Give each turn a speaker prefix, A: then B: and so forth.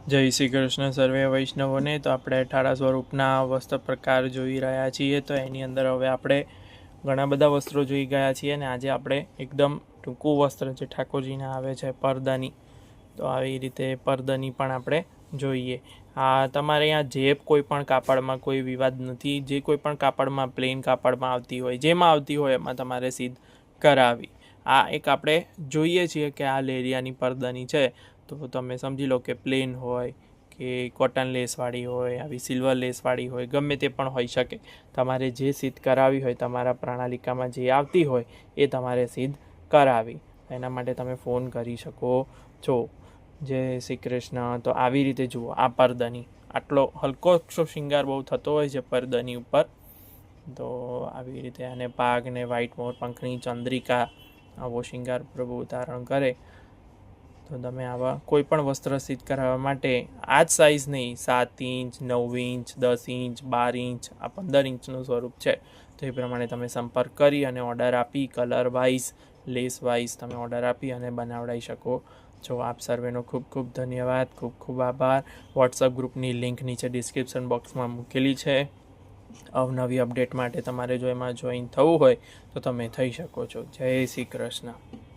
A: જય શ્રી કૃષ્ણ સર્વે વૈષ્ણવોને। તો આપણે ઠારા સ્વરૂપના વસ્ત્ર પ્રકાર જોઈ રહ્યા છીએ। તો એની અંદર હવે આપણે ઘણા બધા વસ્ત્રો જોઈ ગયા છીએ અને આજે આપણે એકદમ ટૂંકું વસ્ત્ર જે ઠાકોરજીને આવે છે પરદાની, તો આવી રીતે પરદાની પણ આપણે જોઈએ। આ તમારે અહીંયા જે કોઈ પણ કાપડમાં કોઈ વિવાદ નથી, જે કોઈ પણ કાપડમાં પ્લેન કાપડમાં આવતી હોય, જેમાં આવતી હોય એમાં તમારે સિદ્ધ કરાવી। આ એક આપણે જોઈએ છીએ કે આ લેરિયાની પરદાની છે, તો તમે સમજી લો કે પ્લેન હોય કે કોટન લેસવાળી હોય, આવી સિલ્વર લેસવાળી હોય, ગમે તે પણ હોઈ શકે। તમારે જે સિદ્ધ કરાવી હોય, તમારા પ્રણાલિકામાં જે આવતી હોય એ તમારે સિદ્ધ કરાવી, એના માટે તમે ફોન કરી શકો છો। જય શ્રી કૃષ્ણ। તો આવી રીતે જુઓ, આ પરદાની આટલો હલકો શૃંગાર બહુ થતો હોય છે પરદાની ઉપર, તો આવી રીતે આને પાગ ને વ્હાઈટ મોર પંખની ચંદ્રિકા આવો શૃંગાર પ્રભુ ધારણ કરે, તો તમે આવા કોઈ પણ વસ્ત્ર સિદ્ધ કરાવવા માટે આ જ સાઇઝ નહીં, 7 ઇંચ, 9 ઇંચ, 10 ઇંચ, 12 ઇંચ, આ 15 ઇંચનું સ્વરૂપ છે, તો એ પ્રમાણે તમે સંપર્ક કરી અને ઓર્ડર આપી, કલર વાઇઝ, લેસ વાઇઝ તમે ઓર્ડર આપી અને બનાવડાવી શકો છો। આપ સર્વેનો ખૂબ ખૂબ ધન્યવાદ, ખૂબ ખૂબ આભાર। વોટ્સઅપ ગ્રુપની લિંક નીચે ડિસ્ક્રિપ્શન બોક્સમાં મૂકેલી છે। અવનવી અપડેટ માટે તમારે જો એમાં જોઈન થવું હોય તો તમે થઈ શકો છો। જય શ્રી કૃષ્ણ।